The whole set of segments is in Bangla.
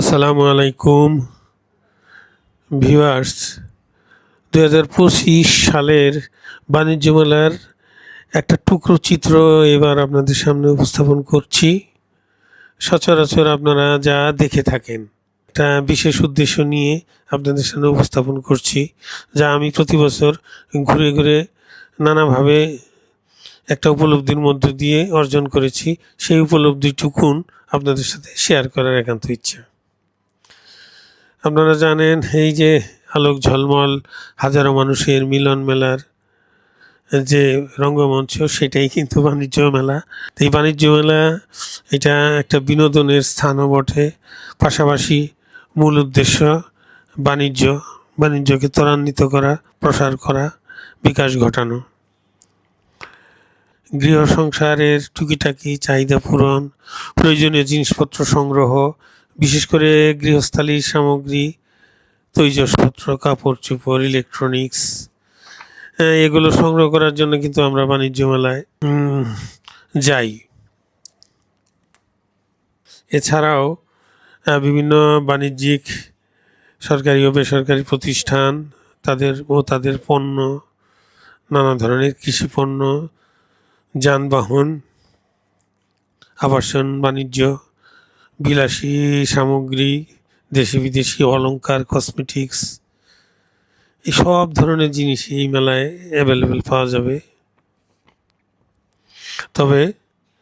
আসসালামু আলাইকুম ভিউয়ার্স। 2025 সালের বাণিজ্য মেলার একটা টুকরো চিত্র এবার আপনাদের সামনে উপস্থাপন করছি। সচরাচর আপনারা যা দেখে থাকেন, একটা বিশেষ উদ্দেশ্য নিয়ে আপনাদের সামনে উপস্থাপন করছি, যা আমি প্রতি বছর ঘুরে ঘুরে নানাভাবে একটা উপলব্ধির মধ্য দিয়ে অর্জন করেছি। সেই উপলব্ধিটুকুন আপনাদের সাথে শেয়ার করার একান্ত ইচ্ছা। আপনারা জানেন, এই যে আলোক ঝলমল হাজারো মানুষের মিলন মেলার যে রঙ্গমঞ্চ, সেটাই কিন্তু বাণিজ্য মেলা। এই বাণিজ্য মেলা এটা একটা বিনোদনের স্থানও বটে, পাশাপাশি মূল উদ্দেশ্য বাণিজ্যকে ত্বরান্বিত করা, প্রসার করা, বিকাশ ঘটানো, গৃহ সংসারের টুকিটাকি চাহিদা পূরণ, প্রয়োজনীয় জিনিসপত্র সংগ্রহ, বিশেষ করে গৃহস্থালির সামগ্রী, তৈজসপত্র, কাপড় চোপড়, ইলেকট্রনিক্স, এগুলো সংগ্রহ করার জন্য কিন্তু আমরা বাণিজ্য মেলায় যাই। এছাড়াও বিভিন্ন বাণিজ্যিক সরকারি ও বেসরকারি প্রতিষ্ঠান তাদের পণ্য, নানা ধরনের কৃষি পণ্য, যানবাহন, আবাসন বাণিজ্য, বিলাসী সামগ্রী, দেশি বিদেশি অলংকার, কসমেটিক্স, এই সব ধরনের জিনিস এই মেলায় অ্যাভেলেবেল পাওয়া যাবে। তবে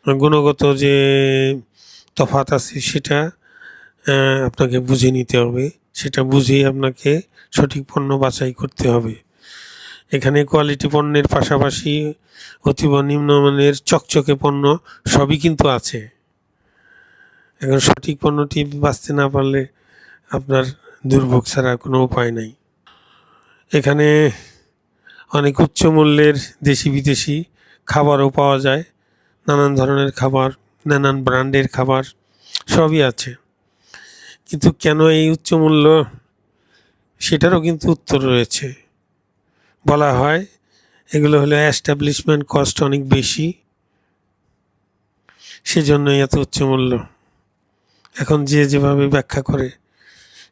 গুণগত যে তফাৎ আছে সেটা আপনাকে বুঝে নিতে হবে, সেটা বুঝেই আপনাকে সঠিক পণ্য বাছাই করতে হবে। এখানে কোয়ালিটি পণ্যের পাশাপাশি অতীব নিম্নমানের চকচকে পণ্য সবই কিন্তু আছে। এখন সঠিক পণ্যটি বাছতে না পারলে আপনার দুর্ভোগ ছাড়া কোনো উপায় নাই। এখানে অনেক উচ্চ মূল্যের দেশি বিদেশি খাবারও পাওয়া যায়, নানান ধরনের খাবার, নানান ব্র্যান্ডের খাবার সবই আছে। কিন্তু কেন এই উচ্চ মূল্য, সেটারও কিন্তু উত্তর রয়েছে। বলা হয় এগুলো হলো এস্টাবলিশমেন্ট কস্ট অনেক বেশি, সেজন্যই এত উচ্চ মূল্য। এখন যে যেভাবে ব্যাখ্যা করে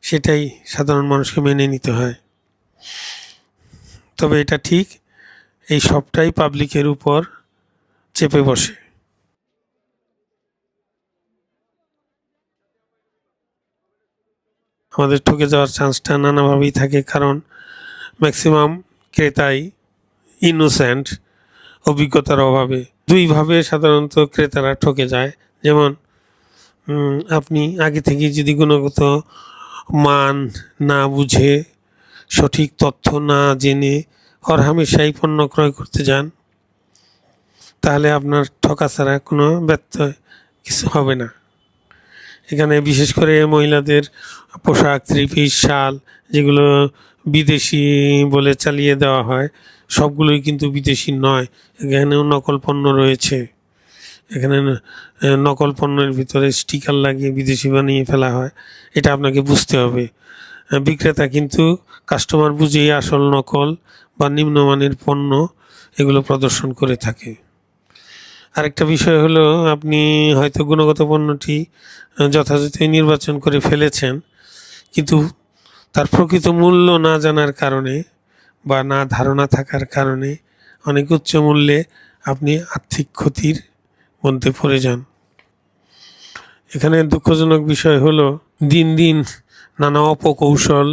সেটাই সাধারণ মানুষকে মেনে নিতে হয়। তবে এটা ঠিক, এই সবটাই পাবলিকের উপর চেপে বসে। আমাদের ঠকে যাওয়ার চান্সটা নানাভাবেই থাকে, কারণ ম্যাক্সিমাম ক্রেতাই ইনোসেন্ট, অভিজ্ঞতার অভাবে। দুইভাবে সাধারণত ক্রেতারা ঠকে যায়। যেমন আপনি আগে থেকে যদি গুণগত মান না বুঝে, সঠিক তথ্য না জেনে হরহামেশাই পণ্য ক্রয় করতে যান, তাহলে আপনার ঠকা ছাড়া কোনো ব্যত্যয় কিছু হবে না। এখানে বিশেষ করে মহিলাদের পোশাক, থ্রি পিস, শাল, যেগুলো বিদেশি বলে চালিয়ে দেওয়া হয়, সবগুলোই কিন্তু বিদেশি নয়। এখানেও নকল পণ্য রয়েছে। এখানে নকল পণ্যের ভিতরে স্টিকার লাগিয়ে বিদেশি বানিয়ে ফেলা হয়, এটা আপনাকে বুঝতে হবে। বিক্রেতা কিন্তু কাস্টমার বুঝেই আসল, নকল বা নিম্নমানের পণ্য এগুলো প্রদর্শন করে থাকে। আরেকটা বিষয় হলো, আপনি হয়তো গুণগত পণ্যটি যথাযথই নির্বাচন করে ফেলেছেন, কিন্তু তার প্রকৃত মূল্য না জানার কারণে বা না ধারণা থাকার কারণে অনেক উচ্চ মূল্যে আপনি আর্থিক ক্ষতির মধ্যে পড়ে যান। এখানে দুঃখজনক বিষয় হলো, দিন দিন নানা অপকৌশল,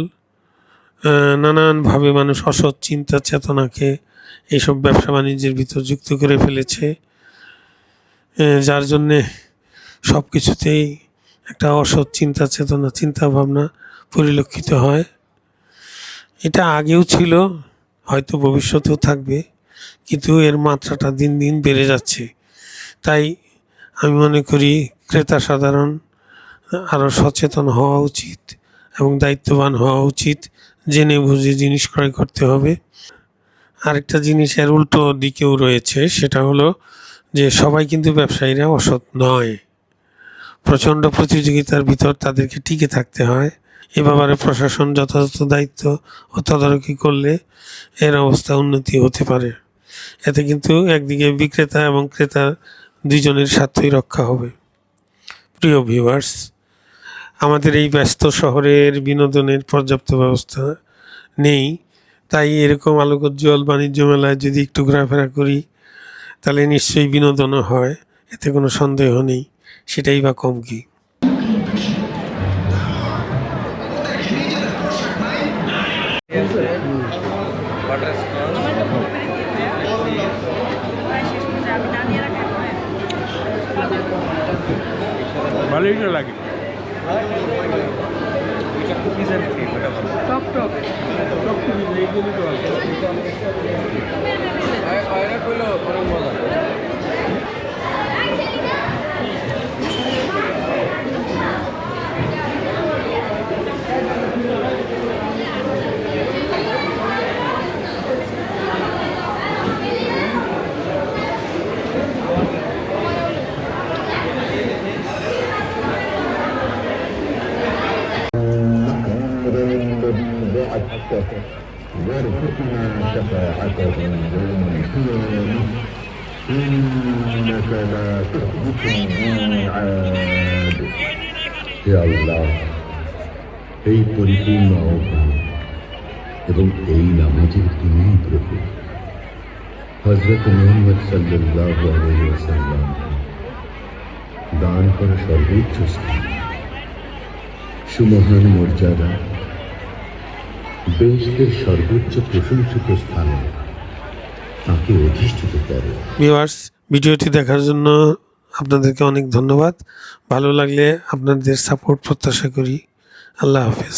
নানানভাবে মানুষ অসৎ চিন্তা চেতনাকে এইসব ব্যবসা বাণিজ্যের ভিতর যুক্ত করে ফেলেছে, যার জন্যে সব কিছুতেই একটা অসৎ চিন্তা চেতনা, চিন্তা ভাবনা পরিলক্ষিত হয়। এটা আগেও ছিল, হয়তো ভবিষ্যতেও থাকবে, কিন্তু এর মাত্রাটা দিন দিন বেড়ে যাচ্ছে। তাই আমি মনে করি ক্রেতা সাধারণ আরও সচেতন হওয়া উচিত এবং দায়িত্ববান হওয়া উচিত, জেনে বুঝে জিনিস ক্রয় করতে হবে। আরেকটা জিনিস এর উল্টো দিকেও রয়েছে, সেটা হলো যে সবাই কিন্তু ব্যবসায়ীরা অসৎ নয়। প্রচণ্ড প্রতিযোগিতার ভিতর তাদেরকে টিকে থাকতে হয়। এ ব্যাপারে প্রশাসন যথাযথ দায়িত্ব ও তদারকি করলে এর অবস্থা উন্নতি হতে পারে। এতে কিন্তু একদিকে বিক্রেতা এবং ক্রেতা দুইজনের স্বার্থই রক্ষা হবে। প্রিয় ভিউয়ার্স, আমাদের এই ব্যস্ত শহরের বিনোদনের পর্যাপ্ত ব্যবস্থা নেই, তাই এরকম আলোকোজ্জ্বল বাণিজ্য মেলায় যদি একটু ঘোরাফেরা করি তাহলে নিশ্চয়ই বিনোদনও হয়, এতে কোনো সন্দেহ নেই। সেটাই বা কম কি। ভালোই তো লাগে। وارزقنا شفاعته يوم القيامة إنك لا تخلف الميعاد হে আল্লাহ, এই পরিপূর্ণ আহ্বান এবং এই নামাজের তিনিই প্রভু হযরত মুহাম্মদ সাল্লাল্লাহু আলাইহি ওয়াসাল্লাম দান করা সর্বোচ্চ স্থান, সুমহান মর্যাদা, বেহেশতের সর্বোচ্চ প্রশংসিত স্থানে তাকে অধিষ্ঠিত করে। ভিউয়ার্স, ভিডিওটি দেখার জন্য আপনাদেরকে অনেক ধন্যবাদ। ভালো লাগলে আপনাদের সাপোর্ট প্রত্যাশা করি। আল্লাহ হাফেজ।